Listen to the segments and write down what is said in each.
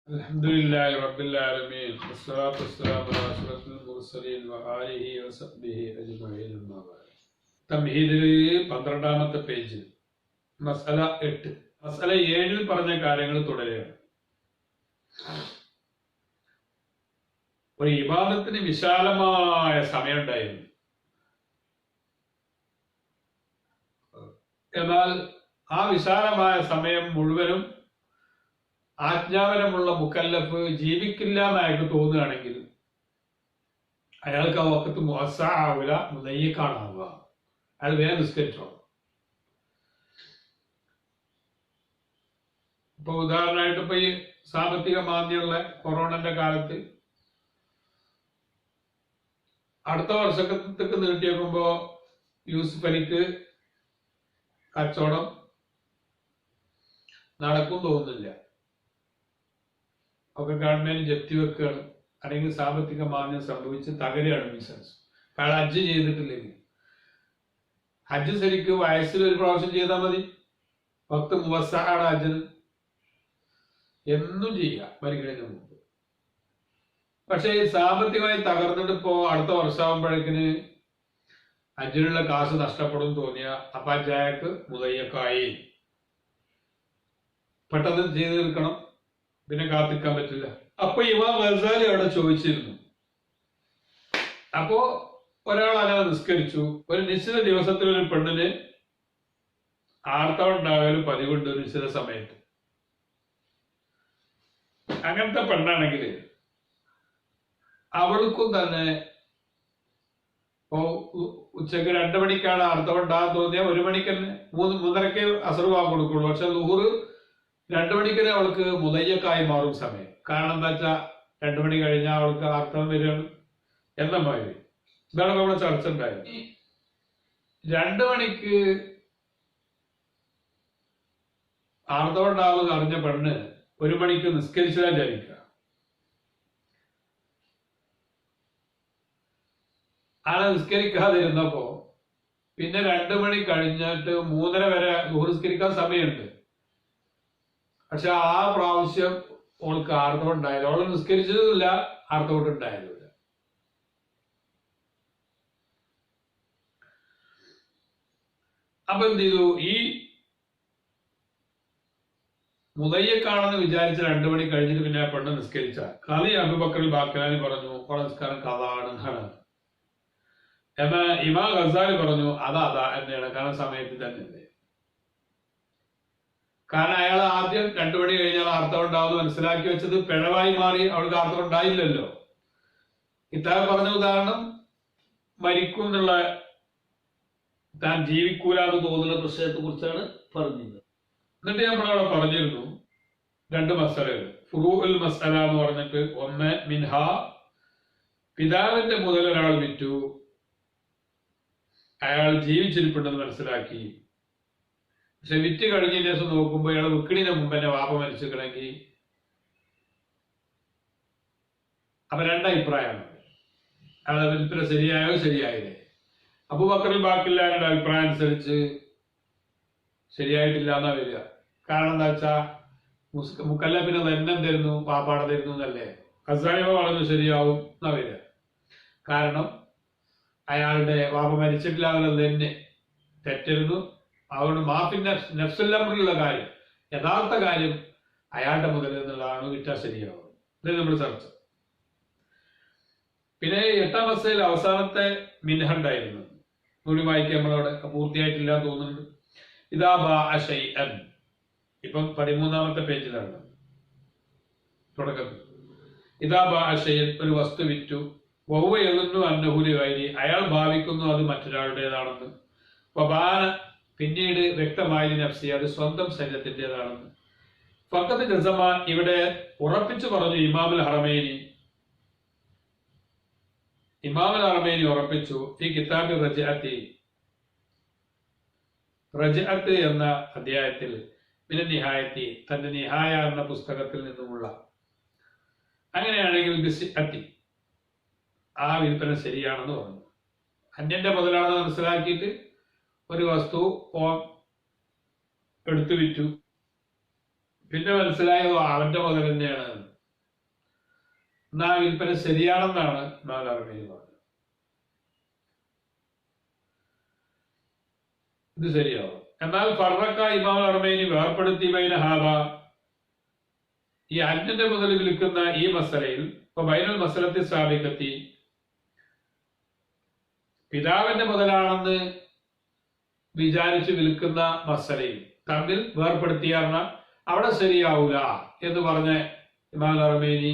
Alhamdulillahi Rabbil Alameen. Wassalatu wassalamu ala ashrafil mursalin wa alihi wa sahbihi ajma'in amma ba'd. തംഹീദിൽ 12ാമത്തെ പേജിൽ മസല 8 മസല 7 പറഞ്ഞ കാര്യങ്ങൾ തുടരുകയാണ്. ഒരു ഇബാദത്തിന് വിശാലമായ സമയം ഉണ്ടായിരുന്നു. എന്നാൽ ആ വിശാലമായ സമയം മുഴുവനും ആജ്ഞാപനമുള്ള മുക്കല്ലഫ് ജീവിക്കില്ല എന്ന് അയാൾക്ക് തോന്നുകയാണെങ്കിൽ അയാൾക്ക് ആ വക്കത്ത് മുഅസ്സ ആവില്ല, മുദയ്യിഖാണാവുക. അയാൾ വേഗം നിസ്കരിച്ചോളും. ഇപ്പൊ ഉദാഹരണമായിട്ട് ഇപ്പൊ ഈ സാമ്പത്തിക മാന്ദ്യമുള്ള കൊറോണന്റെ കാലത്ത് അടുത്ത വർഷത്തേക്ക് നീട്ടിയേക്കുമ്പോ യൂസുഫ് അലിക്ക് കച്ചവടം നടക്കും തോന്നുന്നില്ല. ഒക്കെ ഗവൺമെന്റ് ജപ്തി വെക്കുകയാണ്, അല്ലെങ്കിൽ സാമ്പത്തിക മാന്ദ്യം സംഭവിച്ച് തകരുകയാണ് ബിസിനസ്. അയാൾ ഹജ്ജ് ചെയ്തിട്ടില്ലെങ്കിൽ ഹജ്ജ് ശരിക്ക് വയസ്സിൽ ഒരു പ്രാവശ്യം ചെയ്താൽ മതി. 10 മുവസ്സഅാണ് ഹജ്ജിന്, എന്നും ചെയ്യാം മരിക്കുന്നതിന് മുമ്പ്. പക്ഷെ സാമ്പത്തികമായി തകർന്നിട്ട് ഇപ്പോ അടുത്ത വർഷമാകുമ്പോഴേക്കിന് ഹജ്ജിനുള്ള കാശ് നഷ്ടപ്പെടും തോന്നിയ അപ്പൊ അജായക്ക് മുദയ്യിഖായി പെട്ടെന്ന് ചെയ്ത് തീർക്കണം, പിന്നെ കാത്തിക്കാൻ പറ്റില്ല. അപ്പൊ ഇമാം ഗസാലി അവിടെ ചോദിച്ചിരുന്നു. അപ്പോ ഒരാൾ അങ്ങനെ നിസ്കരിച്ചു. ഒരു നിശ്ചിത ദിവസത്തിൽ ഒരു പെണ്ണിന് ആർത്തവം ഉണ്ടാകലും പതിവുണ്ട് ഒരു നിശ്ചിത സമയത്ത്. അങ്ങനത്തെ പെണ്ണാണെങ്കിൽ അവൾക്കും തന്നെ ഇപ്പോ ഉച്ചക്ക് 2 മണിക്കാണ് ആർത്തവം ഉണ്ടാകാൻ തോന്നിയാൽ 1 മണിക്ക് തന്നെ 3:30 അസർ വാങ്ങി കൊടുക്കുള്ളൂ. പക്ഷെ ലുഹുറ് 2 മണിക്ക് അവൾക്ക് മുദയ്യിഖായി മാറും സമയം. കാരണം എന്താ വെച്ചാൽ 2 മണി കഴിഞ്ഞാൽ അവൾക്ക് ആർത്തവം വരികയാണ് എന്ന മാതിരി. ഇതാണ് നമ്മുടെ ചർച്ച ഉണ്ടായത്. 2 മണിക്ക് ആർത്തവം ഉണ്ടാകുമെന്ന് അറിഞ്ഞ പെണ്ണ് 1 മണിക്ക് നിസ്കരിച്ചാൽ വിചാരിക്കുക. ആളെ നിസ്കരിക്കാതിരുന്നപ്പോ പിന്നെ 2 മണി കഴിഞ്ഞിട്ട് 3:30 വരെ നിസ്കരിക്കാൻ സമയമുണ്ട്. പക്ഷെ ആ പ്രാവശ്യം അവൾക്ക് ആർത്തവം ഉണ്ടായില്ല. അവൾ നിസ്കരിച്ചതുമില്ല, ആർത്തവം ഉണ്ടായതുമില്ല. അപ്പൊ എന്ത് ചെയ്തു? ഈ മുദയ്യിഖാണെന്ന് വിചാരിച്ച 2 മണി കഴിഞ്ഞിട്ട് പിന്നെ ആ പെണ്ണ് നിസ്കരിച്ച ഖാദി അബൂബക്കർ ബാക്കിലാനി പറഞ്ഞു അവളെ നിസ്കാരം ഖദാണ്. എന്നാൽ ഇമാം ഗസാലി പറഞ്ഞു അതാ തന്നെയാണ്, കാരണം സമയത്ത് തന്നെ. കാരണം അയാൾ ആദ്യം 2 മണി കഴിഞ്ഞാൽ ആർത്തവം ഉണ്ടാവുമെന്ന് മനസ്സിലാക്കി വെച്ചത് പിഴവായി മാറി. അവൾക്ക് ആർത്തവം ഉണ്ടായില്ലല്ലോ. കിതാബ് പറഞ്ഞ ഉദാഹരണം മരിക്കും എന്നുള്ള, താൻ ജീവിക്കൂല എന്ന് തോന്നുന്ന പ്രശ്നത്തെ കുറിച്ചാണ് പറഞ്ഞത്. എന്നിട്ട് നമ്മളവിടെ പറഞ്ഞിരുന്നു 2 മസലകൾ. ഫുറൂഉൽ മസ്അല എന്ന് പറഞ്ഞിട്ട്, ഒന്ന് മിൻഹ, പിതാവിന്റെ മുതൽ ഒരാൾ വിറ്റു, അയാൾ ജീവിച്ചിരിപ്പുണ്ടെന്ന് മനസ്സിലാക്കി. പക്ഷെ വിറ്റ് കഴിഞ്ഞതിന് ശേഷം നോക്കുമ്പോൾ ഇയാൾ വിൽക്കണിന് മുമ്പ് തന്നെ വാപ്പ മരിച്ചിട്ടുണ്ടെങ്കിൽ അപ്പൊ 2 അഭിപ്രായമാണ്. അയാളെ വിൽപ്പന ശരിയായോ ശരിയായില്ലേ? അബൂബക്കർ ബാക്കില്ലാരുടെ അഭിപ്രായം അനുസരിച്ച് ശരിയായിട്ടില്ല എന്നാ വരിക. കാരണം എന്താ വെച്ചാ മുക്കല്ലഫിന് തന്നെ തരുന്നു, വാപ്പാടെ തരുന്നു എന്നല്ലേ. ഗസാലി പറഞ്ഞു ശരിയാവും എന്നാ വരിക. കാരണം അയാളുടെ വാപ്പ മരിച്ചിട്ടില്ല എന്നുള്ളത് തന്നെ തെറ്റരുന്നു. അതുകൊണ്ട് മാഫിന്റെ നഫ്സുല്ലംറിലുള്ള കാര്യം, യഥാർത്ഥ കാര്യം അയാളുടെ മുതൽ എന്നുള്ളതാണ് വിറ്റാ ശരിയാവും. ഇത് നമ്മൾ ചർച്ച. പിന്നെ 8ാം മസലയിൽ അവസാനത്തെ മിൻഹ ഉണ്ടായിരുന്നു, കൂടി വായിക്കാൻ നമ്മളവിടെ പൂർത്തിയായിട്ടില്ല തോന്നുന്നുണ്ട്. ഇതാ ബാഅ ശൈഅൻ, ഇപ്പം 13ാമത്തെ പേജിലാണ് തുടക്കത്തിൽ. ഇതാ ബാഅ ശൈഅൻ, ഒരു വസ്തു വിറ്റു, വഹുവ യദുന്നു അന്നഹു ലിഗൈരി, അയാൾ ഭാവിക്കുന്നു അത് മറ്റൊരാളുടേതാണെന്ന്. വബാന, പിന്നീട് വ്യക്തമായി നഫ്സി, അത് സ്വന്തം ശരീരത്തിൻ്റെതാണെന്ന്. ഫഖദ് ജസമ, ഇവിടെ ഉറപ്പിച്ചു പറഞ്ഞു ഇമാമുൽ ഹറമൈനി ഉറപ്പിച്ചു ഈ കിതാബിൽ റജ്അത്ത് എന്ന അധ്യായത്തിൽ, മിനൻ നിഹായത്തി, തന്റെ നിഹായ എന്ന പുസ്തകത്തിൽ നിന്നുമുള്ള. അങ്ങനെയാണെങ്കിൽ ബിസ്അത്തി, ആ വിൽപ്പന ശരിയാണെന്ന് പറഞ്ഞു. അന്യന്റെ മുതലാണെന്ന് മനസ്സിലാക്കിയിട്ട് ഒരു വസ്തു എടുത്തു വിറ്റു. പിന്നെ മനസ്സിലായോ അവന്റെ മുതൽ തന്നെയാണ്. എന്നാ വിൽപ്പന ശരിയാണെന്നാണ് ഇമാം അർമേനി പറഞ്ഞത്. ഇത് ശരിയാവും. എന്നാൽ ഫർറക്ക ഇമാം അർമേനി വേർപ്പെടുത്തി ബൈന ഹാദ, ഈ അന്യന്റെ മുതൽ വിൽക്കുന്ന ഈ മസലയിൽ ഇപ്പൊ ബൈനൽ മസലത്തി സ്ഥാപിക്കത്തി, പിതാവിന്റെ മുതലാണെന്ന് വിചാരിച്ച് വിൽക്കുന്ന മസലയും തമ്മിൽ വേർപ്പെടുത്തിയാർന്ന അവിടെ ശരിയാവൂല എന്ന് പറഞ്ഞ ഇമാം അർമേനി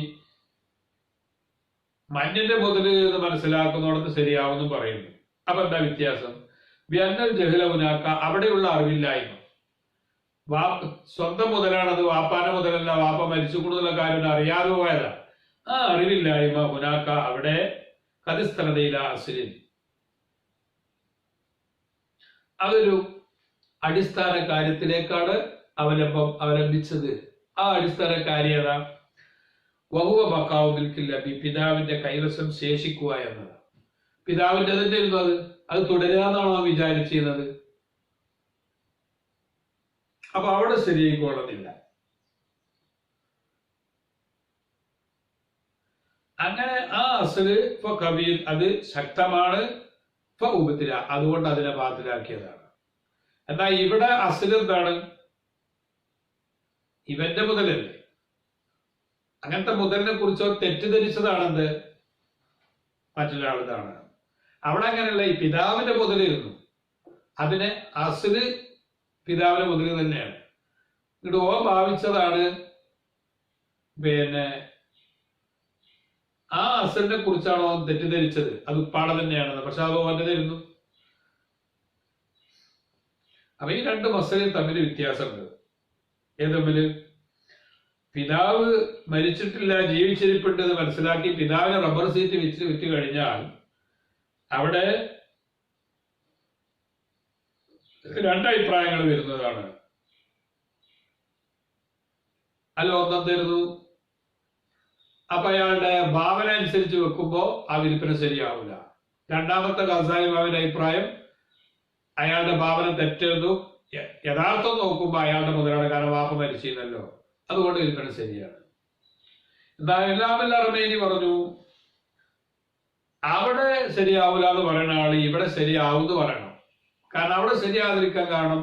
മഞ്ഞന്റെ മുതല് എന്ന് മനസ്സിലാക്കുന്നിടത്ത് ശരിയാവുന്നു പറയുന്നു. അപ്പൊ എന്താ വ്യത്യാസം? ബിഅന്നൽ ജഹ്ല ഹുനാക, അവിടെയുള്ള അറിവില്ലായ്മ. സ്വന്തം മുതലാണത്, വാപ്പാന്റെ മുതലല്ല, വാപ്പ മരിച്ചു കൂടുതലുള്ള കാര്യം അറിയാതെ പോയതാ. ആ അറിവില്ലായ്മ ഹുനാക അവിടെ കതിസ്ഥലതയില അസ്ലിൻ, അതൊരു അടിസ്ഥാന കാര്യത്തിലേക്കാണ് അവലംബിച്ചത്. ആ അടിസ്ഥാന കാര്യത വഹുവ ബഖാഉ മിൽക്കിൽ അബി, പിതാവിന്റെ കൈവശം ശേഷിക്കുക എന്നതാണ്. പിതാവിന്റെ തന്നെ അത് തുടരാന്നാണോ വിചാരിച്ചിരുന്നത്? അപ്പൊ അവിടെ ശരിയായിക്കൊള്ളുന്നില്ല. അങ്ങനെ ആ അസ്ല് കബീൽ അത് ശക്തമാണ്, ഉപത്തില, അതുകൊണ്ട് അതിനെ ബാത്തിലാക്കിയതാണ്. എന്നാൽ ഇവിടെ അസ്ല് എന്താണ്? ഇവന്റെ മുതലല്ലേ. അങ്ങനത്തെ മുതലിനെ കുറിച്ചോ തെറ്റിദ്ധരിച്ചതാണെന്ത് മറ്റൊരാളിതാണ്. അവിടെ അങ്ങനെയല്ല, ഈ പിതാവിന്റെ മുതലിരുന്നു, അതിനെ അസ്ല് പിതാവിന്റെ മുതൽ തന്നെയാണ്. എന്നിട്ട് ഓ ഭാവിച്ചതാണ് ആ അസലിനെ കുറിച്ചാണോ തെറ്റിദ്ധരിച്ചത്, അത് ഉപ്പാടെ തന്നെയാണെന്ന്. പക്ഷെ അത് ഓൻ്റെതായിരുന്നു. അപ്പൊ ഈ രണ്ട് മസലയും തമ്മിൽ വ്യത്യാസമുണ്ട്. ഏത് തമ്മില്? പിതാവ് മരിച്ചിട്ടില്ല, ജീവിച്ചിരിപ്പുണ്ട് എന്ന് മനസ്സിലാക്കി പിതാവിനെ റബ്ബർ സീറ്റ് വിറ്റ് കഴിഞ്ഞാൽ അവിടെ രണ്ടഭിപ്രായങ്ങൾ വരുന്നതാണ്. അല്ല, ഒന്നെന്തായിരുന്നു? അപ്പൊ അയാളുടെ ഭാവന അനുസരിച്ച് വെക്കുമ്പോ ആ വിൽപ്പന ശരിയാവില്ല. രണ്ടാമത്തെ ഖസാലി ഭാവിന്റെ അഭിപ്രായം അയാളുടെ ഭാവന തെറ്റെന്നു, യഥാർത്ഥം നോക്കുമ്പോ അയാളുടെ മുതലാണ്, കാരണം വാപ്പ മരിച്ചിരുന്നല്ലോ, അതുകൊണ്ട് വിൽപ്പന ശരിയാണ്. എന്തായാലും അർമേനി പറഞ്ഞു അവിടെ ശരിയാവില്ല എന്ന് പറയുന്ന ആള് ഇവിടെ ശരിയാവും എന്ന് പറയണം. കാരണം അവിടെ ശരിയാതിരിക്കാൻ കാരണം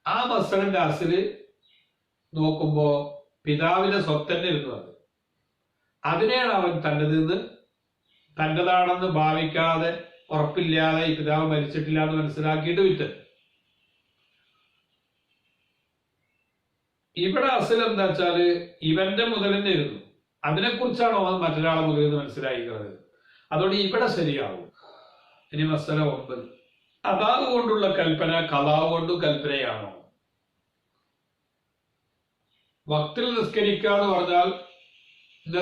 ആ മസലിന്റെ അസില് നോക്കുമ്പോ പിതാവിന്റെ സ്വത്തന്നെ ഇരുന്നു, അതിനെയാണ് അവൻ തൻ്റെതാണെന്ന് ഭാവിക്കാതെ, ഉറപ്പില്ലാതെ, ഈ പിതാവ് മരിച്ചിട്ടില്ല എന്ന് മനസ്സിലാക്കിയിട്ട് വിറ്റത്. ഇവിടെ അസിൽ എന്താ വെച്ചാല് ഇവന്റെ മുതലിന്റെ ഇരുന്നു, അതിനെക്കുറിച്ചാണോ അവൻ മറ്റൊരാളെ മുതൽ എന്ന് മനസ്സിലാക്കുന്നത്. അതുകൊണ്ട് ഇവിടെ ശരിയാവും. ഇനി മസല 9, അതാവ് കൊണ്ടുള്ള കൽപ്പന ഖളാവ് കൊണ്ട് കൽപ്പനയാണോ? വക്തിൽ നിസ്കരിക്കുക എന്ന് പറഞ്ഞാൽ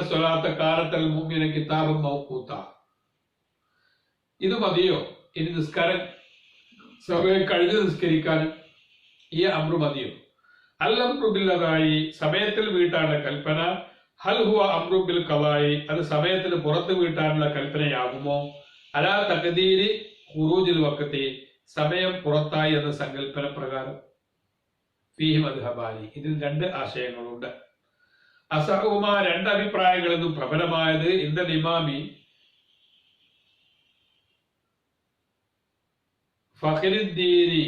സ്വലാത്ത കാലത്തൽ മുഅ്മിന കിതാബൻ മൗഖൂത, ഇത് മതിയോ? ഇനി നിസ്കാരം സമയം കഴിഞ്ഞ് നിസ്കരിക്കാൻ ഈ അമ്രു മതിയോ? അൽ അംറു ബിൽ അദായി, സമയത്തിൽ വീട്ടാനുള്ള കൽപ്പന. ഹൽ ഹുവ അംറു ബിൽ ഖളായി, അത് സമയത്തിന് പുറത്ത് വീട്ടാനുള്ള കൽപ്പനയാകുമോ? അലാ തഖദീരി ഖുറൂജിൽ വഖതി, സമയം പുറത്തായി എന്ന സങ്കല്പന പ്രകാരം. ഫീഹി മദ്ഹബാനി, ഇതിൽ രണ്ട് ആശയങ്ങളുണ്ട്. അസഹുമ, രണ്ട് അഭിപ്രായങ്ങളിൽ നിന്നും പ്രബലമായത് ഇന്ദൽ ഇമാമി ഫഖറുദ്ദീനി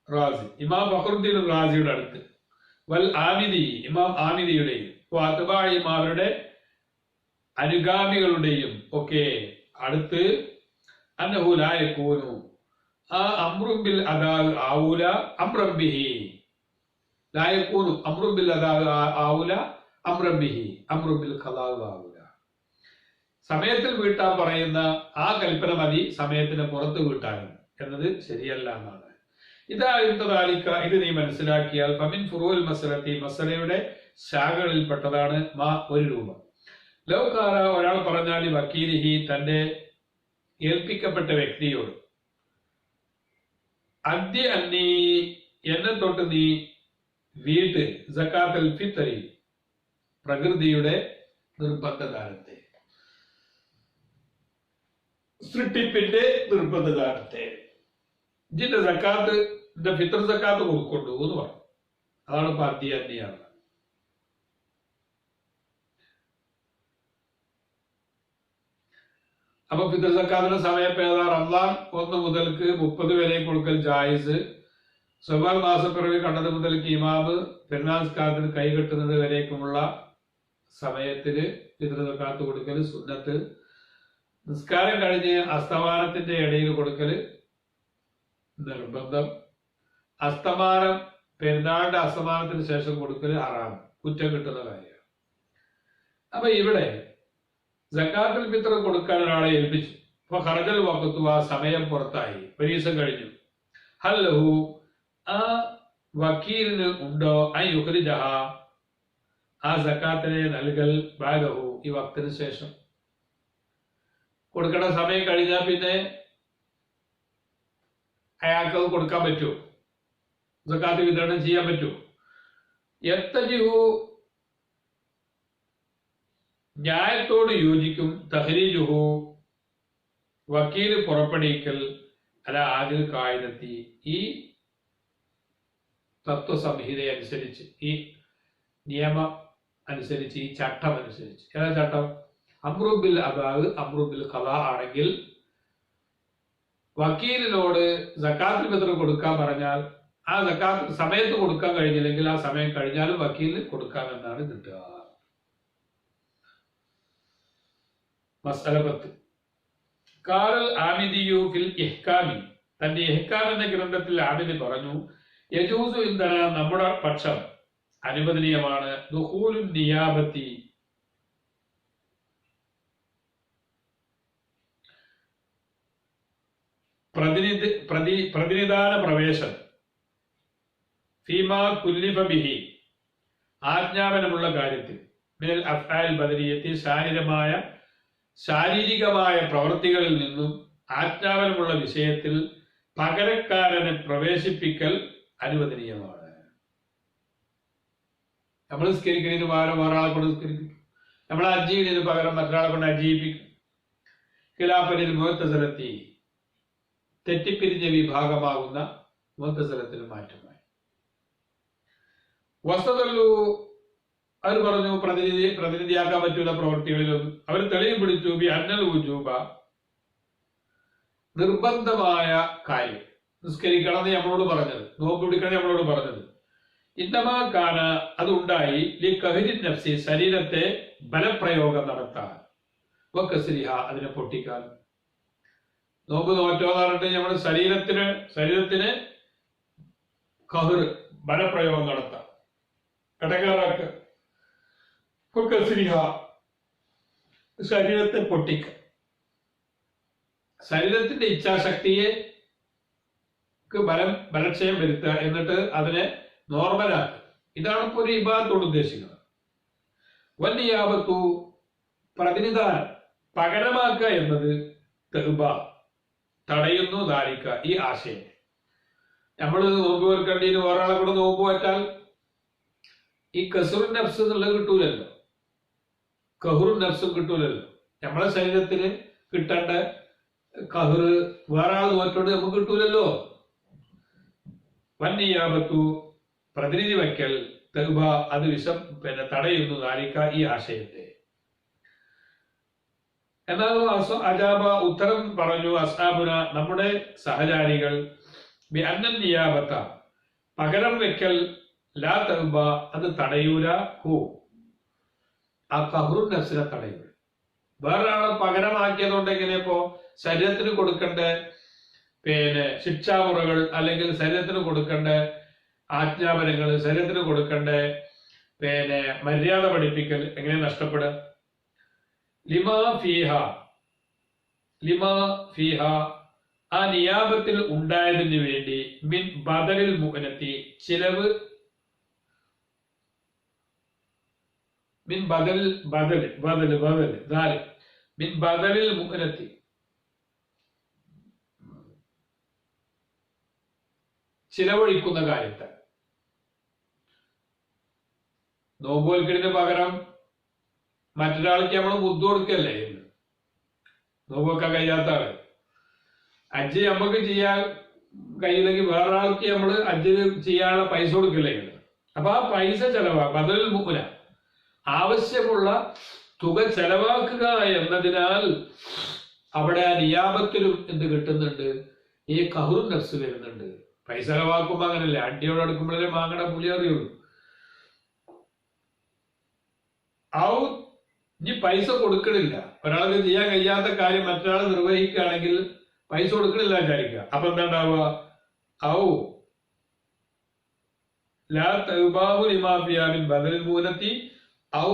റാസി, ഇമാം ഫഖറുദ്ദീൻ റാസിയുടെ അടുത്ത്, വൽ ആമിദി, ഇമാം ആമിദിയുടെയും, അത്ബാഇഹിം, അവരുടെ അനുഗാമികളുടെയും ഒക്കെ അടുത്ത്, അന്നഹു ലാ യകൂനു, ആ അംറുൻ ബിൽ അദാ ആവൂല അംറൻ ബിഹി, ലാ യകൂനു അംറുൻ ബിൽ അദാ ആവൂല അംറൻ ബിഹി, അംറുൻ ബിൽ ഖളാ ആവൂല. സമയത്തിൽ വീട്ടാൻ പറയുന്ന ആ കൽപ്പന മതി സമയത്തിന് പുറത്ത് വീട്ടാനും എന്നത് ശരിയല്ല എന്നാണ്. ഇതാലിക്ക, ഇത് നീ മനസ്സിലാക്കിയാൽ ഫമിൻ ഫുറൂൽ മസലത്തി, മസലയുടെ ശാഖകളിൽപ്പെട്ടതാണ് മാ, ഒരു രൂപ. ലൗകാര, ഒരാൾ പറഞ്ഞാൽ വക്കീലിഹി, തന്റെ ഏൽപ്പിക്കപ്പെട്ട വ്യക്തിയോട്, അദ്യ അന്നീ, എന്നെ തൊട്ട് നീ വീട്ട് സകാത്തുൽ ഫിത്രി, പ്രകൃതിയുടെ നിർബന്ധദാനത്തെ, സൃഷ്ടിപ്പിന്റെ നിർബന്ധദാനത്തെ, ഇതിന്റെ സക്കാത്ത്, ഇതിന്റെ ഫിത്ർ സക്കാത്ത് കൊടുക്കൊണ്ടു എന്ന് പറഞ്ഞു. അതാണ് അദ്യ അന്നിയാണ്. അപ്പൊ ഫിത്ർ സക്കാത്തിന്റെ സമയം ഏതാ? റമദാൻ 1 മുതൽക്ക് 30 വരെ കൊടുക്കൽ ജായിസ്. ശവ്വാൽ മാസപ്പിറവി കണ്ടത് മുതൽക്ക് ഇമാമ് പെരുന്നാൾസ്കാരത്തിന് കൈകെട്ടുന്നത് വരേക്കുമുള്ള സമയത്തില് ഫിത്ർ സക്കാത്ത് കൊടുക്കൽ സുന്നത്ത്. നിസ്കാരം കഴിഞ്ഞ് അസ്തമാനത്തിന്റെ ഇടയിൽ കൊടുക്കല് നിർബന്ധം. അസ്തമാനം പെരുന്നാളിന്റെ അസ്തമാനത്തിന് ശേഷം കൊടുക്കല് ഹറാം, കുറ്റം കിട്ടുന്ന കാര്യമാണ്. അപ്പൊ ഇവിടെ സക്കാത്തുൽ ഫിത്ർ കൊടുക്കാൻ ഒരാളെ ഏൽപ്പിച്ചു. അപ്പൊ ഖറജൽ വഖ്തു, ആ സമയം പുറത്തായി, ഒരു ദിവസം കഴിഞ്ഞു. ഹല്ലഹു, ആ വക്കീലിന് ഉണ്ടോ ഐ യുഖ്രിജഹ, ആ സക്കാത്തിനെ നൽകൽ ബാദഹു, ഈ വക്തിന് ശേഷം. കൊടുക്കേണ്ട സമയം കഴിഞ്ഞാൽ പിന്നെ അയാൾക്ക് അത് കൊടുക്കാൻ പറ്റുമോ? സക്കാത്ത് വിതരണം ചെയ്യാൻ പറ്റുമോ? യത്തജിഹു, ന്യായത്തോട് യോജിക്കും. തഹ്രീജുഹു, വക്കീല് പുറപ്പെടുവിക്കൽ. അല്ല ആദിൽ കായിദത്തി, ഈ തത്വസംഹിത അനുസരിച്ച്, ഈ നിയമം അനുസരിച്ച്, ഈ ചട്ടം അനുസരിച്ച്. ഏതാ ചട്ടം? അമ്രുബിൽ അദാവ് അമ്രുബിൽ ഖദാ ആണെങ്കിൽ വക്കീലിനോട് സക്കാത്തുൽ ഫിത്ർ കൊടുക്കാൻ പറഞ്ഞാൽ ആ സക്കാത്ത് സമയത്ത് കൊടുക്കാൻ കഴിഞ്ഞില്ലെങ്കിൽ ആ സമയം കഴിഞ്ഞാലും വക്കീലിന് കൊടുക്കാമെന്നാണ് കിട്ടുക. മസ്അല 10. ഖാലൽ ആമിദിയു ഫിൽ ഇഹ്കാമി, തന്റെ ഇഹ്കാം എന്ന ഗ്രന്ഥത്തിൽ ആമിദി പറഞ്ഞു, യജൂസു ഇന്ധന, നമ്മുടെ പക്ഷം അനുവദനീയമാണ്, ദുഖൂലുൻ നിയാബത്തി, പ്രതിനിധാന പ്രവേശം, ഫീമാ കുല്ലിഫ ബിഹി, ആജ്ഞാപനമുള്ള കാര്യത്തിൽ, മിനൽ അഫ്ആൽ ബദനിയത്തി, ശാരീരികമായ പ്രവൃത്തികളിൽ നിന്നും ആജ്ഞാപനമുള്ള വിഷയത്തിൽ പകരക്കാരനെ പ്രവേശിപ്പിക്കൽ അനുവദനീയമാണ്. നമ്മൾ നിസ്കരിക്കുന്നതിന് പകരം ഒരാളെ കൊണ്ട് നിസ്കരിപ്പിക്കും, നമ്മൾ അജ്ജീനു പകരം മറ്റൊരാളെ കൊണ്ട് അജ്ജീപിക്കും. ഖിലാഫനിൽ മുഅ്തസിലത്തി, തെറ്റിപ്പിരിഞ്ഞ വിഭാഗമാകുന്ന മുഅ്തസിലത്തിന് മാറ്റമായി. വസ്തദല്ലു, അവർ പറഞ്ഞു പ്രതിനിധിയാക്കാൻ പറ്റൂല പ്രവൃത്തികളിലൊന്നും. അവർ തെളിവ് പിടിച്ചു ബി അന്നൽ വുജൂബ, നിർബന്ധമായ കാര്യം നിസ്കരിക്കണം നമ്മളോട് പറഞ്ഞത്, നോമ്പ് പിടിക്കണം നമ്മളോട് പറഞ്ഞത്. ഇന്നമാ കാന, അതുണ്ടായി ലി ഖഹ്രി നഫ്സി, ശരീരത്തെ ബലപ്രയോഗം നടത്താൻ, വകസ്രിഹ, അതിനെ പൊട്ടിക്കാൻ. നോമ്പ് നോറ്റോന്ന് പറഞ്ഞിട്ട് നമ്മുടെ ശരീരത്തിന് ഖഹ്ർ, ബലപ്രയോഗം നടത്താം, കടകാറാക്കുക. ശരീരത്തെ പൊട്ടിക്ക, ശരീരത്തിന്റെ ഇച്ഛാശക്തിയെ ബലക്ഷയം വരുത്തുക, എന്നിട്ട് അതിനെ നോർമലാക്കുക. ഇതാണ് ഇപ്പോൾ ഒരു ഇബാദത്തോട് ഉദ്ദേശിക്കുന്നത്. വന്നിയാബത്തു, പ്രതിനിധാനം, പകരമാക്കുക എന്നത് തെഹ്ബ, തടയുന്നു, ധാരിക്ക, ഈ ആശയം. നമ്മൾ നോമ്പ് വെക്കേണ്ടതിന് ഒരാളെ കൂടെ നോമ്പ് പറ്റാൽ ഈ കസുറുൻ നഫ്സ് എന്നുള്ളത് കിട്ടൂലല്ലോ, കഹുറുൻ നഫ്സും കിട്ടൂലല്ലോ. നമ്മളെ ശരീരത്തിന് കിട്ടേണ്ട കഹുറ് വേറെ ആൾ നോറ്റോണ്ട് നമുക്ക് കിട്ടൂലല്ലോ. വന്നിയാബത്തു, പ്രതിനിധി വയ്ക്കൽ, തെഹ്ബ, അത് തടയുന്നു, ധാരിക്ക, ഈ ആശയത്തെ. എന്നാൽ അജാബ, ഉത്തരം പറഞ്ഞു, അസ്ഹാബുന, നമ്മുടെ സഹചാരികൾ, ബി അന്നൻ നിയാബത്ത, പകരം വെക്കൽ, ലാ തഹ്ബ, അത് തടയൂല, ഹു, ആ ഖഹ്റുൻ നഫ്സിനെ തടയൂല. വേറൊരാളെ പകരമാക്കിയതുകൊണ്ട് എങ്ങനെയപ്പോ ശരീരത്തിന് കൊടുക്കേണ്ട ശിക്ഷാമുറകൾ, അല്ലെങ്കിൽ ശരീരത്തിന് കൊടുക്കേണ്ട ആജ്ഞാപനങ്ങൾ, ശരീരത്തിന് കൊടുക്കേണ്ട മര്യാദ പഠിപ്പിക്കൽ എങ്ങനെ നഷ്ടപ്പെടുക? ലിമാ ഫീഹ, ആ നിയാബത്തിൽ ഉണ്ടായതിനു വേണ്ടി, മിൻ ബദലിൽ മുഅനത്തി, ചിലവ്, മിൻ ബദലിൽ മുഅനത്തി, ചിലവഴിക്കുന്ന കാര്യത്തെ. നോമ്പോൽക്കലിന് പകരം മറ്റൊരാൾക്ക് നമ്മൾ മുദ്ദു കൊടുക്കല്ലേ, നോമ്പ് വെക്കാൻ കഴിയാത്ത ആള്. അജ്ജ് നമുക്ക് ചെയ്യാൻ കഴിയില്ലെങ്കിൽ വേറൊരാൾക്ക് നമ്മൾ അജ്ജിന് ചെയ്യാനുള്ള പൈസ കൊടുക്കില്ലേ. അപ്പൊ ആ പൈസ ചെലവാ ബദലുൽ മുഅ്ന, ആവശ്യമുള്ള തുക ചെലവാക്കുക എന്നതിനാൽ അവിടെ നിയാബത്തിലും എന്ത് കിട്ടുന്നുണ്ട്? ഈ കഹുർ നഫ്സ് വരുന്നുണ്ട്. പൈസ ചെലവാക്കുമ്പോ അങ്ങനല്ലേ, അടിയോട് അടുക്കുമ്പോഴേ മാങ്ങയുടെ പുളി അറിയുള്ളൂ. ഇനി പൈസ കൊടുക്കണില്ല, ഒരാൾക്ക് ചെയ്യാൻ കഴിയാത്ത കാര്യം മറ്റൊരാൾ നിർവഹിക്കുകയാണെങ്കിൽ പൈസ കൊടുക്കണില്ല വിചാരിക്കുക. അപ്പൊ എന്താ ഉണ്ടാവുക? ബദൽ മൂലത്തി ഔ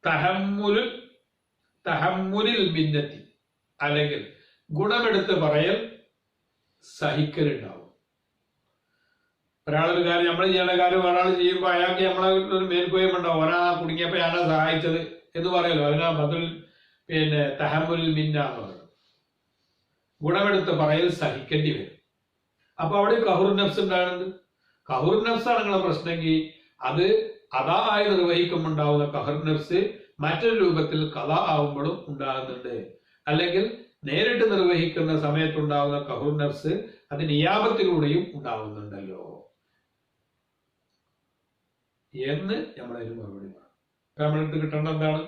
തഹമ്മുലിൽ മിന്നത്തി, അല്ലെങ്കിൽ ഗുണമെടുത്ത് പറയൽ സഹിക്കലുണ്ടാവും. ഒരാളൊരു കാര്യം നമ്മൾ ചെയ്യേണ്ട കാര്യം ഒരാൾ ചെയ്യുമ്പോൾ അയാൾക്ക് നമ്മളെ ഒരു മേൽക്കോയ്മണ്ടാവും, ഒരാ കുടുങ്ങിയപ്പോ ഞാനാ സഹായിച്ചത് എന്ന് പറയല്ലോ. അതിനാ ബദൽ തഹമ്മുലിൽ മിന്ന എന്ന് പറയുന്നത്. ഗുണമെടുത്ത് പറയൽ സഹിക്കേണ്ടി വരും. അപ്പൊ അവിടെ കഹുർ നഫ്സ് ഉണ്ടാകുന്നത്. കഹുർ നഫ്സാണ് നിങ്ങളെ പ്രശ്നമെങ്കിൽ അത് അതാ ആയി നിർവഹിക്കുമ്പോൾ ഉണ്ടാവുന്ന കഹുർ നഫ്സ് മറ്റൊരു രൂപത്തിൽ കഥ ആവുമ്പോഴും ഉണ്ടാകുന്നുണ്ട്. അല്ലെങ്കിൽ നേരിട്ട് നിർവഹിക്കുന്ന സമയത്തുണ്ടാവുന്ന കഹുർ നഫ്സ് അത് നിയാബത്തിലൂടെയും ഉണ്ടാവുന്നുണ്ടല്ലോ എന്ന് നമ്മളതിന് മറുപടി പറയും. നമ്മളെടുത്ത് കിട്ടേണ്ട എന്താണ്?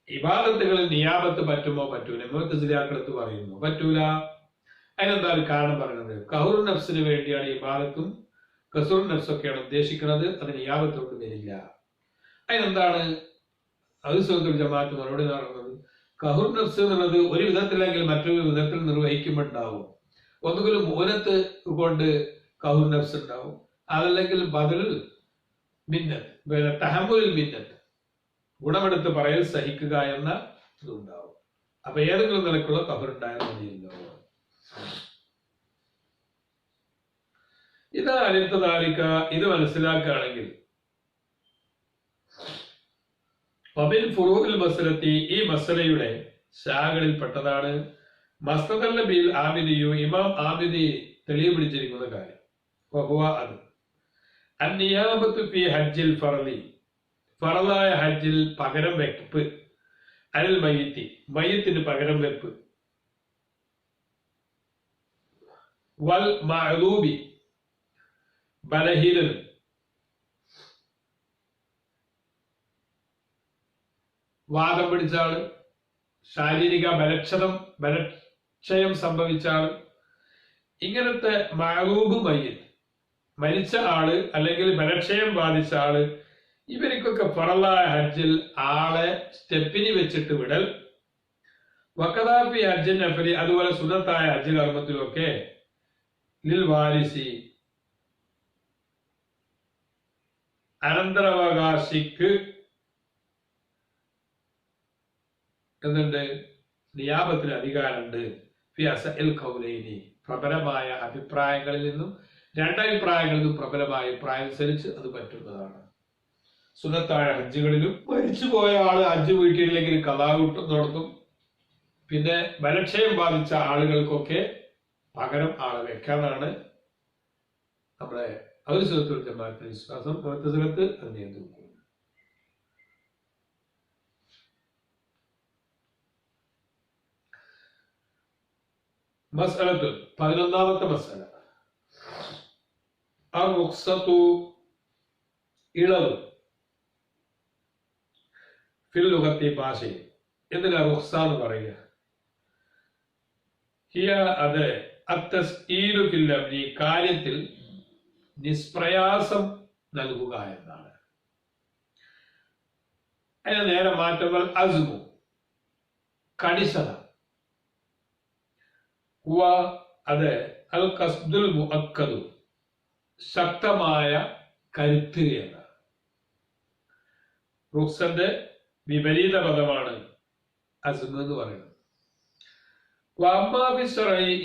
ഇബാദത്തുകളിൽ നിയാബത്ത് പറ്റുമോ പറ്റൂല? മുഅ്തസിലിയാക്കളത്ത് പറയുന്നു പറ്റൂല. അതിനെന്താ ഒരു കാരണം പറയുന്നത്? കഹുർ നഫ്സിന് വേണ്ടിയാണ് ഇബാദത്തും കസൂർ നഫ്സൊക്കെയാണ് ഉദ്ദേശിക്കുന്നത്, അത് നിയാബത്തോട്ട് വരില്ല. അതിനെന്താണ് അഹ്ലു സുന്നത്ത് വൽ ജമാഅത്ത് മറുപടി നടന്നത്? കഹുർ നഫ്സ് എന്നുള്ളത് ഒരു വിധത്തിലെങ്കിൽ മറ്റൊരു വിധത്തിൽ നിർവഹിക്കുമ്പോൾ ഉണ്ടാവും. ഒന്നുകിൽ മൂലത്ത് കൊണ്ട് കഹുർ നഫ്സ് ഉണ്ടാവും, അതല്ലെങ്കിൽ ബദൽ മിന്നത്ത്, തഹമ്മുൽ മിന്നത്ത്, ഗുണമെടുത്ത് പറയൽ സഹിക്കുക എന്ന ഇതുണ്ടാവും. അപ്പൊ ഏതെങ്കിലും നിലക്കുള്ള കഹുർ ഉണ്ടായാൽ മതിയല്ലോ. ഇത് അലിത്തതാലിക്ക, ഇത് മനസ്സിലാക്കുകയാണെങ്കിൽ വബിൻ ഫുറൂഇൽ മസ്അലത്തി, ഈ മസ്അലയുടെ ശാഖകളിൽ പെട്ടതാണ് മസ്തദല്ല ബിൽ ആമിദിയു, ഇമാം ആമിദി തെളിവ് പിടിച്ചിരിക്കുന്ന കാര്യം. വഹുവ, അത് അന്നിയാബത്തു ഫി ഹജ്ജിൽ ഫർളി, ഫറലായ ഹജ്ജിൽ പകരം വെപ്പ്, അനിൽ മയ്യിത്തി, മയ്യിത്തിന് പകരം വെപ്പ്, വൽ മഅലൂബി, ബലഹീനൻ, വാദം പിടിച്ച ആള്, ശാരീരിക ബലക്ഷയം സംഭവിച്ച ആള്, ഇങ്ങനത്തെ മഅലൂബ് മയ്യിത്ത്, മരിച്ച ആള് അല്ലെങ്കിൽ ബലക്ഷയം ബാധിച്ച ആള്, ഇവർക്കൊക്കെ ഫറലായ ഹജ്ജിൽ ആളെ സ്റ്റെപ്പിനി വെച്ചിട്ട് വിടൽ, വഖദാഫി ഹജ്ജിൻ നഫലി, അതുപോലെ സുന്നത്തായ ഹജ്ജ് കർമ്മത്തിലൊക്കെ ലിൽ വാരിസി, അനന്തരാവകാശിക്ക് എന്നുണ്ട് നിയാബത്തിന് അധികാരമുണ്ട്. ഫി അസഇൽ ഖൗലൈനി, പ്രബലമായ അഭിപ്രായങ്ങളിൽ നിന്നും രണ്ടഭിപ്രായങ്ങളിൽ നിന്നും പ്രബലമായ അഭിപ്രായം അനുസരിച്ച് അത് പറ്റുന്നതാണ്. സുന്നത്തായ ഹജ്ജുകളിലും മരിച്ചുപോയ ആള് ഹജ്ജ് വീട്ടിലില്ലെങ്കിൽ ഖളാ നടത്തും. പിന്നെ ബലക്ഷയം ബാധിച്ച ആളുകൾക്കൊക്കെ പകരം ആളെ വെക്കാനാണ് നമ്മുടെ അഹ്ലു സുന്നത്ത് വൽ ജമാഅത്തിന്റെ വിശ്വാസം. മുഅ്തസിലത്ത് അതിനെ എതിർക്കും. മസ്അലത്ത് 11ാമത്തെ മസ്അല, അർ-റുഖ്സത്തു, ഇളവ്, ഫിൽ ലുഗത്തി, ഭാഷയിൽ. എന്തിനാ റുഖ്സ എന്ന് പറയുക? ഹിയ, അത് അത്തസ്ഈലു ഫിൽ അംരി, കാര്യത്തിൽ നിഷ്പ്രയാസം നൽകുക എന്നാണ്. അതിന് നേരെ മാറ്റങ്ങൾ അസ്മു, കണിശത, അത് അൽ ഖസ്ദുൽ മുഅക്കദു, ശക്തമായ കരുത്ത് എന്നാണ്. റുഖ്സന്റെ വിപരീത പദമാണ് അസ്മ എന്ന് പറയുന്നത്.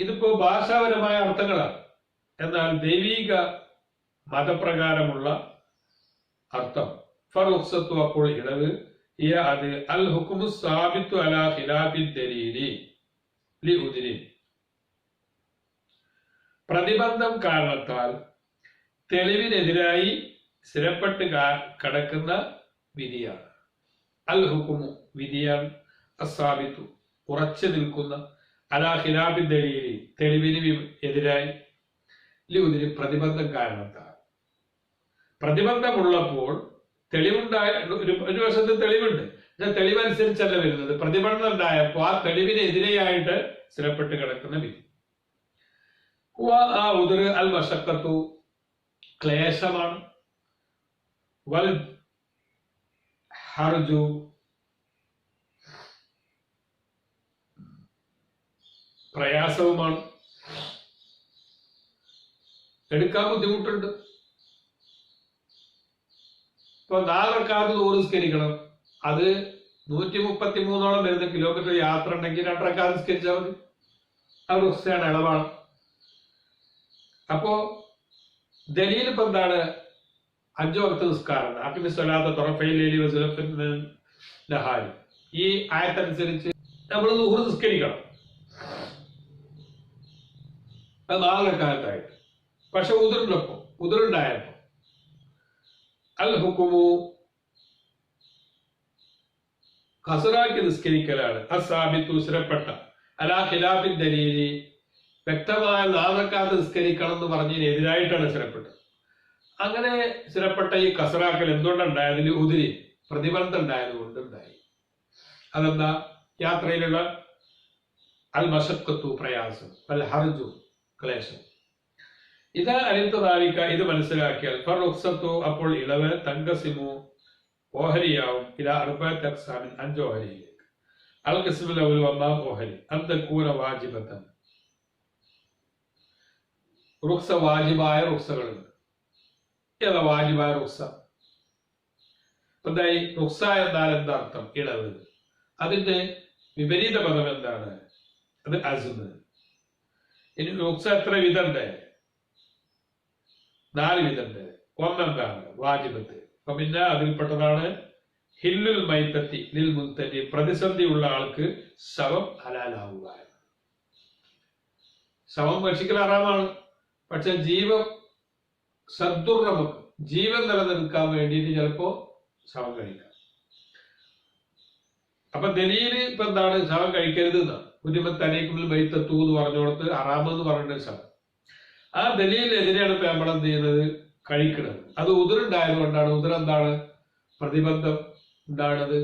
ഇതിപ്പോ ഭാഷാപരമായ അർത്ഥങ്ങളാണ്. എന്നാൽ ദൈവിക മതപ്രകാരമുള്ള അർത്ഥം ഫറുഖ്സത്തു, അപ്പോൾ ഇളവ്, അത് അൽ ഹുക്മു സാബിത്തു അലാ ഖിലാഫി ദലീലി ലി ഉദ്രി, പ്രതിബന്ധം കാരണത്താൽ തെളിവിനെതിരായി സ്ഥിരപ്പെട്ട് കിടക്കുന്ന വിധിയാണ്. അൽ ഹുക്മു, വിധിയാണ്, അസാബിത്തു, ഉറച്ചു നിൽക്കുന്ന, അലാ ഖിലാഫി ദലീലി, തെളിവിന് എതിരായി, ലി ഉദ്രി, പ്രതിബന്ധം കാരണത്താൽ. പ്രതിബന്ധമുള്ളപ്പോൾ തെളിവുണ്ടായ ഒരു വശത്ത് തെളിവുണ്ട്, തെളിവനുസരിച്ചല്ല വരുന്നത്. പ്രതിബന്ധം ഉണ്ടായപ്പോ ആ തെളിവിനെതിരെയായിട്ട് സ്ഥിരപ്പെട്ട് കിടക്കുന്ന വിധി. ആ ഉദർ അൽ മശക്കത്തു ക്ലേശമാണ്, വൽ ഹർജു പ്രയാസവുമാണ്. എടുക്കാൻ ബുദ്ധിമുട്ടുണ്ട്. ഇപ്പൊ 4 റക്അത്ത് നിസ്കരിക്കണം, അത് 133 വരുന്ന കിലോമീറ്റർ യാത്ര ഉണ്ടെങ്കിൽ 2 റക്അത്ത് നിസ്കരിച്ചാൽ മതി. ആ റുഖ്സയാണ്, ഇളവാണ്. അപ്പോ ദലീൽ ഇപ്പൊ എന്താണ്? 5 വക്ത് നിസ്കാരം, ഈ ആയത്തനുസരിച്ച് നമ്മൾ ദുഹ്ർ നിസ്കരിക്കണം, അത് 4 റക്അത്തായിട്ട്. പക്ഷെ ഉദറുണ്ടായപ്പോ അൽ ഹുക്കുമു ഖസറാക്കി നിസ്കരിക്കലാണ്. അസാബിത്തു സ്ഥിരപ്പെട്ട അലാ ഖിലാഫി ദലീലി വ്യക്തമായ 4 റക്അത്ത് നിസ്കരിക്കണം എന്ന് പറഞ്ഞതിനെതിരായിട്ടാണ് സ്ഥിരപ്പെട്ടത്. അങ്ങനെ സ്ഥിരപ്പെട്ട ഈ ഖസറാക്കൽ എന്തുകൊണ്ടുണ്ടായതിൽ ഉദിരി പ്രതിബന്ധം ഉണ്ടായത് കൊണ്ടുണ്ടായി. അതെന്താ? യാത്രയിലുള്ള അൽ മശക്കത്തു പ്രയാസം, അൽ ഹർജു ക്ലേശം. ഇത് അരിത്തതാലിക്ക, ഇത് മനസ്സിലാക്കിയാൽ ഫറുഖ്സത്തു അപ്പോൾ ഇളവ് തങ്കസിമു ഓഹരിയാവും ഇല അർബഅത്ത് അഖ്സാമിൻ 5 ഓഹരിയിലേക്ക്. അൽ ഖിസ്മുൽ അവ്വൽ 1 ഓഹരി അന്തകൂന വാജിബത്തൻ. റുഖ്സ വാജിബായ റുഖ്സകളുണ്ട്. ഏതാ വാജിബായ റുഖ്സ? എന്തായി? റുഖ്സ എന്നാൽ എന്താ അർത്ഥം? ഇളവ്. അതിന്റെ വിപരീത പദം എന്താണ്? അത് അസ്മ്. ഇനി റുഖ്സ എത്ര വിധമുണ്ട്? 4 വിധമുണ്ട്. ഒന്നെന്താണ്? വാജിബത്ത്. അപ്പൊ പിന്നെ അതിൽപ്പെട്ടതാണ് ഹില്ലുൽ മൈത്തത്തി ലിൽ മുൻതരി, പ്രതിസന്ധി ഉള്ള ആൾക്ക് ശവം ഹലാലാവുക. ശവം ഭക്ഷിക്കൽ ഹറാമാണ്, പക്ഷെ ജീവൻ നിലനിൽക്കാൻ വേണ്ടിയിട്ട് ചിലപ്പോ ശവം കഴിക്കാം. അപ്പൊ ദലീല് ഇപ്പൊ എന്താണ്? ശവം കഴിക്കരുത് എന്നാണ്. ഉരുമത്തനേക്കുള്ളിൽ മൈത്തത്തു എന്ന് പറഞ്ഞുകൊടുത്ത് ഹറാമെന്ന് പറഞ്ഞിട്ട് ശവം. ആ ദലീലിനെതിരെയാണ് ഇപ്പൊ നമ്മളെന്ത് ചെയ്യുന്നത്? കഴിക്കുന്നത്. അത് ഉദറുണ്ടായത് കൊണ്ടാണ്. ഉദർ എന്താണ്? പ്രതിബന്ധം ഉണ്ടാകുന്നത്.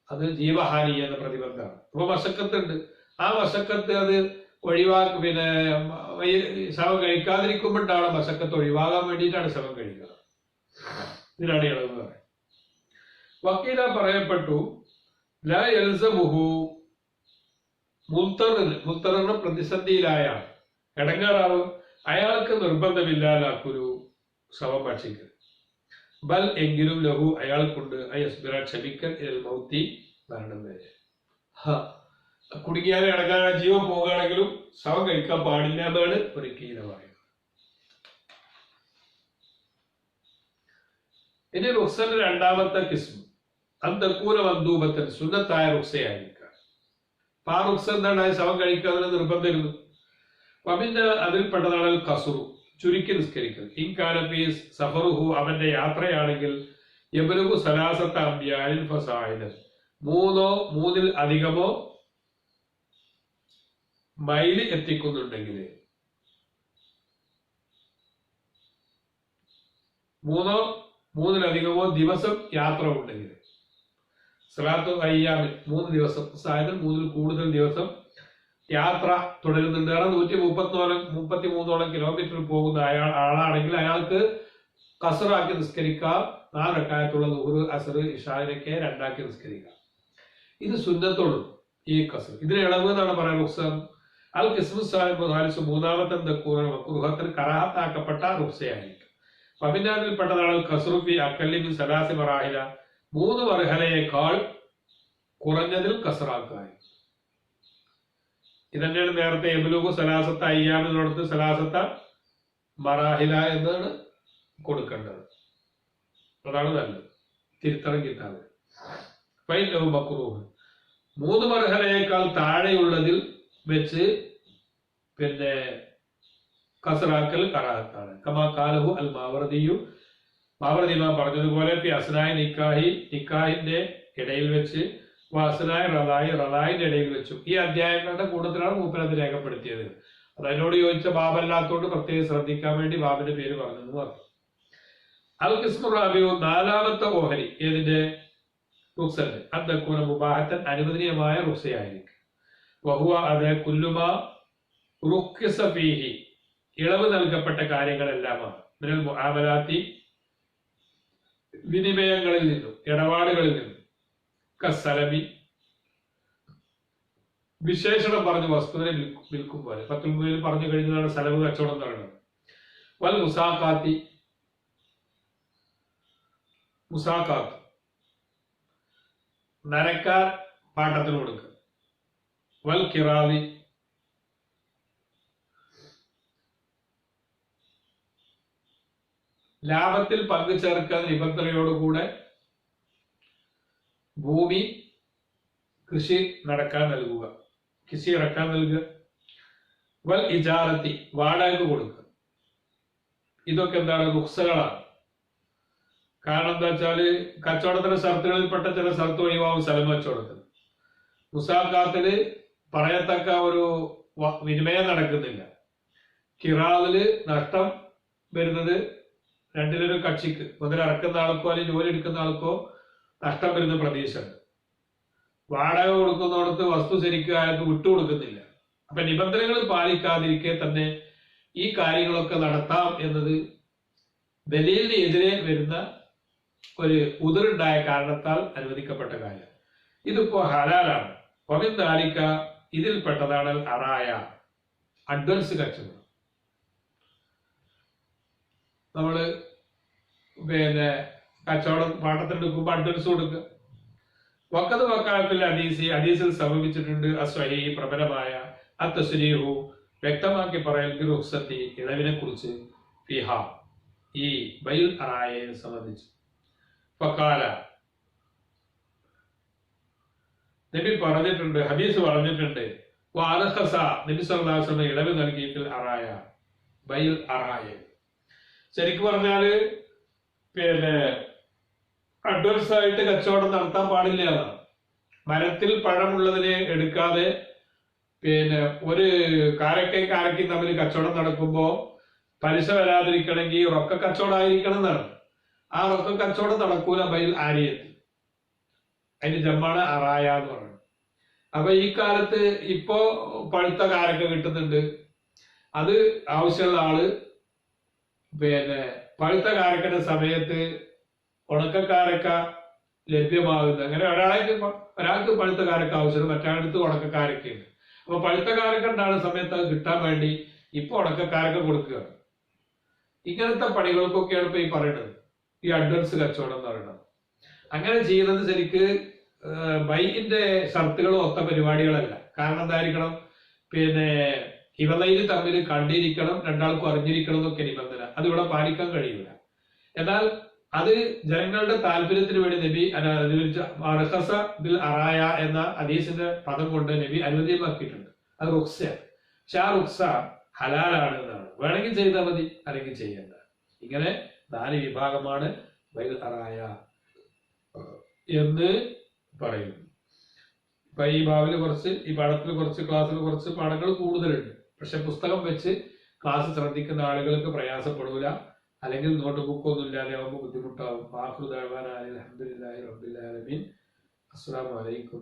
അത് ജീവഹാനി എന്ന പ്രതിബന്ധമാണ്. അപ്പൊ മശക്കത്തുണ്ട്. ആ മശക്കത്ത് അത് ഒഴിവാക്കി, പിന്നെ ശവം കഴിക്കാതിരിക്കുമ്പോഴാണ് മശക്കത്ത് ഒഴിവാകാൻ വേണ്ടിയിട്ടാണ് ശവം കഴിക്കുക. ഇതിനാണ് ഇളവ് പറയുന്നത്. വക്കീല പറയപ്പെട്ടു ലാ യൽസമുഹു മുൽത്തറിന് പ്രതിസന്ധിയിലായ ഇടങ്ങാറാവും, അയാൾക്ക് നിർബന്ധമില്ലാതാക്കൊരു ശവം ഭക്ഷിക്കൽ. ബൽ എങ്കിലും ലഹു അയാൾക്കുണ്ട് അയസ്ബിറ ക്ഷമിക്കൽ ഇൽ മൗത്തി, മരണം വരെ. കുടുങ്ങിയാലും ഇടങ്ങാൻ ജീവൻ പോകുകയാണെങ്കിലും ശവം കഴിക്കാൻ പാടില്ല എന്നാണ് ഒരു കീല പറയുന്നത്. ഇനി റുഖ്സന്റെ രണ്ടാമത്തെ കിസ്മ് അന്തക്കൂന മന്ദൂബത്തൻ, സുന്നത്തായ റുഖ്സയായിരിക്കാം. അപ്പൊ ആ റുഖ്സ എന്താണ്? ശവം കഴിക്കാതിന് നിർബന്ധമിരുന്നു. പിന്നെ അതിൽപ്പെട്ടതാണ് കസുറു, ചുരുക്കി നിസ്കരിക്കൽ. ഇൻകാനഫീസ് സഫറുഹു, അവന്റെ യാത്രയാണെങ്കിൽ യബ്ലുഗു സലാസത്ത അംബിയാലിൻ ഫസായിദൻ, 3 അധികമോ മൈല് എത്തിക്കുന്നുണ്ടെങ്കിൽ, 3 ദിവസം യാത്ര ഉണ്ടെങ്കിൽ, സലാത്തു അയ്യാമിൽ 3 ദിവസം, സായദൻ 3 കൂടുതൽ ദിവസം യാത്ര തുടരുന്നുണ്ട്. 133 കിലോമീറ്റർ പോകുന്ന ആളാണെങ്കിൽ അയാൾക്ക് കസറാക്കി നിസ്കരിക്കാം. 4 റക്അത്തുള്ള ദുഹ്ർ, അസ്ർ, ഇശാഇനൊക്കെ 2 നിസ്കരിക്കാം. ഇത് സുന്നത്തുള്ളൂ ഈ കസർ. ഇതിന് ഇളവ് എന്നാണ് പറയുന്നത്. റുഖ്സ അൽ ഖിസ്മു സാലിബ് ഹാലിസ്, മൂന്നാമത്തെ മക്രൂഹത്തിന് കറാഹത്താക്കപ്പെട്ട റുഖ്സയായിരിക്കും. പതിനാറിൽപ്പെട്ടതാണ് കസ്റുഫി അക്കല്ലിബി സലാസി മറാഹില, 3 മർഹലയേക്കാൾ കുറഞ്ഞതിൽ കസറാക്കുക. ഇതന്നെയാണ് നേരത്തെ യബ്ലുഗു സലാസത്ത അയ്യാമിനോടത്ത് സലാസത്ത മറാഹില എന്നാണ് കൊടുക്കേണ്ടത്. അതാണ് നല്ലത്. തിരുത്തണം കിട്ടാതെ. ഫൈനഹു മക്റൂഹ്, 3 മർഹലയേക്കാൾ താഴെയുള്ളതിൽ വെച്ച് പിന്നെ കസറാക്കൽ കറാഹത്താണ്. കമാ കാലഹു അൽ മാവർദിയു, മാവർദി ഇമാം പറഞ്ഞതുപോലെ അസ്നായ നിക്കാഹിന്റെ ഇടയിൽ വെച്ച്, വാസനായ റലായിന്റെ ഇടയിൽ വെച്ചു. ഈ അധ്യായങ്ങളുടെ കൂട്ടത്തിലാണ് മൂപ്പരത് രേഖപ്പെടുത്തിയത്. അത് അതിനോട് യോജിച്ച ബാബല്ലാത്തോണ്ട് പ്രത്യേകം ശ്രദ്ധിക്കാൻ വേണ്ടി ബാബിന്റെ പേര് പറഞ്ഞതെന്ന് പറഞ്ഞു. അൽ ഖിസ്മു റാബിയു, 4ാമത്തെ ഓഹരി. ഏതിന്റെ? റുക്സത്ത് അന്തക്കൂന മുബാഹത്തൻ അനുവദനീയമായ റുക്സയായിരിക്കും. വഹുവ അത് കുല്ലുമാ റുഖ്സ ഫീഹി ഇളവ് നൽകപ്പെട്ട കാര്യങ്ങളെല്ലാമാണ്. മിനൽ മുആമലാത്തി വിനിമയങ്ങളിൽ നിന്നും ഇടപാടുകളിൽ നിന്നും കസ്സലമി വിശേഷണം പറഞ്ഞ വസ്തുവിനെ വിൽക്കും പോലെ 19 പറഞ്ഞു കഴിഞ്ഞതാണ് സലവ് കച്ചവടം എന്ന് പറയുന്നത്. വൽ മുസാഖാത്തി മുസാഖാത്ത് നരക്കാർ പാട്ടത്തിന് കൊടുക്കുക. വൽ കിറാവി ലാഭത്തിൽ പങ്കു ചേർക്കാൻ നിബന്ധനയോടുകൂടെ ഭൂമി കൃഷി നടക്കാൻ നൽകുക, കൃഷി ഇറക്കാൻ നൽകുക. വൽ ഇജാറത്തി വാടക കൊടുക്കുക. ഇതൊക്കെ എന്താണ്? റുക്സകളാണ്. കാരണം എന്താ വെച്ചാല് കച്ചവടത്തിന്റെ ഷർത്തുകളിൽപ്പെട്ട ചില ഷർത്ത് ഒഴിവാകും സ്ഥലം കച്ചവടത്തിന്. മുസാഖാത്തില് പറയത്തക്ക ഒരു വിനിമയം നടക്കുന്നില്ല. കിറാവില് നഷ്ടം വരുന്നത് രണ്ടിലൊരു കക്ഷിക്ക്, മുതലിറക്കുന്ന ആൾക്കോ അല്ലെങ്കിൽ ജോലി എടുക്കുന്ന ആൾക്കോ നഷ്ടം വരുന്ന പ്രതീക്ഷയുണ്ട്. വാടക കൊടുക്കുന്നിടത്ത് വസ്തു ശരിക്കും അയാൾക്ക് വിട്ടുകൊടുക്കുന്നില്ല. അപ്പൊ നിബന്ധനകൾ പാലിക്കാതിരിക്കെ തന്നെ ഈ കാര്യങ്ങളൊക്കെ നടത്താം എന്നത് ദലീലിന് എതിരെ വരുന്ന ഒരു ഉതിറുണ്ടായ കാരണത്താൽ അനുവദിക്കപ്പെട്ട കാര്യം. ഇതിപ്പോ ഹലാലാണ്. പവിന്താലിക്ക ഇതിൽപ്പെട്ടതാണ് അറായ അഡ്വാൻസ് കച്ചവടം. നമ്മള് കച്ചവടം പാട്ടത്തിനെടുക്കുമ്പോ അഡ്വാൻസ് കൊടുക്കുക. വക്കത് വക്കാഫിൽ ഹദീസിൽ സംഭവിച്ചിട്ടുണ്ട്. അസ്വഹി പ്രബലമായ അത്തസ്രീഹു വ്യക്തമാക്കി പറയൽ റുഖ്സത്തി ഇളവിനെ കുറിച്ച് ഫിഹ ഈ ബൈൽ അറായെ സംബന്ധിച്ച്. ഫഖാല നബി പറഞ്ഞിട്ടുണ്ട്, ഹദീസ് പറഞ്ഞിട്ടുണ്ട്, വഅർഖസ നബി സല്ലല്ലാഹു അലൈഹി വസല്ലം ഇളവ് നൽകിയിട്ട് അറായ ബൈൽ അറായെ. ശരിക്കും പറഞ്ഞാല് അഡ്വാൻസ് ആയിട്ട് കച്ചവടം നടത്താൻ പാടില്ല എന്നാണ്. മരത്തിൽ പഴമുള്ളതിനെ എടുക്കാതെ ഒരു കാരക്കയും കാരക്കയും തമ്മിൽ കച്ചവടം നടക്കുമ്പോ പലിശ വരാതിരിക്കണമെങ്കിൽ റൊക്ക കച്ചവടം ആയിരിക്കണം എന്നാണ്. ആ റൊക്ക കച്ചവടം നടക്കൂല ബൈൽ ആരിയത്തിൽ. അതിന് ജമ്മാണ് അറായ എന്ന് പറയുന്നത്. അപ്പൊ ഈ കാലത്ത് ഇപ്പോ പഴുത്ത കാരക്ക കിട്ടുന്നുണ്ട്. അത് ആവശ്യമുള്ള ആള് പഴുത്ത കാരക്കന്റെ സമയത്ത് ഉണക്കക്കാരക്ക ലഭ്യമാകുന്നത്. അങ്ങനെ ഒരാൾക്ക് പഴുത്ത കാരക്ക ആവശ്യമുണ്ട്, മറ്റൊരാൾക്ക് ഉണക്കക്കാരക്കുണ്ട്. അപ്പൊ പഴുത്ത കാരക്ക ഉണ്ടാകുന്ന സമയത്ത് അത് കിട്ടാൻ വേണ്ടി ഇപ്പൊ ഉണക്കക്കാരക്ക കൊടുക്കുകയാണ്. ഇങ്ങനത്തെ പണികൾക്കൊക്കെയാണ് ഇപ്പൊ ഈ പറയുന്നത് ഈ അഡ്വാൻസ് കച്ചവടം എന്ന് പറയുന്നത്. അങ്ങനെ ചെയ്യുന്നത് ശരിക്ക് ബൈക്കിന്റെ ഷർത്തുകൾ ഒത്ത പരിപാടികളല്ല. കാരണം എന്തായിരിക്കണം? ഇവതയിൽ തമ്മിൽ കണ്ടിരിക്കണം, രണ്ടാൾക്കും അറിഞ്ഞിരിക്കണം എന്നൊക്കെ നിബന്ധന. അത് ഇവിടെ പാലിക്കാൻ കഴിയില്ല. എന്നാൽ അത് ജനങ്ങളുടെ താല്പര്യത്തിന് വേണ്ടി നബി അർഖസ ബിൽ അറായ എന്ന ഹദീസിന്റെ പദം കൊണ്ട് നബി അനുവദിയാക്കിയിട്ടുണ്ട്. അത് റുഖ്സയാണ്. പക്ഷെ ആ റുഖ്സ ഹലാലാണ് എന്നാണ്. വേണമെങ്കിൽ ചെയ്താൽ മതി, അല്ലെങ്കിൽ ചെയ്യേണ്ട. ഇങ്ങനെ 4 വിഭാഗമാണ് ബൈൽ അറായ എന്ന് പറയുന്നു. ഇപ്പൊ ഈ ഭാവില് ഈ പാഠത്തിൽ ക്ലാസ്സിൽ കുറച്ച് പാഠങ്ങൾ കൂടുതലുണ്ട്. പക്ഷെ പുസ്തകം വെച്ച് ക്ലാസ് ശ്രദ്ധിക്കുന്ന ആളുകൾക്ക് പ്രയാസപ്പെടൂല. അല്ലെങ്കിൽ നോട്ട് ബുക്ക് ഒന്നും ഇല്ലാതെ ആവുമ്പോൾ ബുദ്ധിമുട്ടാവും. ആഖിറു ദഅ്വാനാ അൽഹംദുലില്ലാഹി റബ്ബിൽ ആലമീൻ. അസ്സലാമു അലൈക്കും.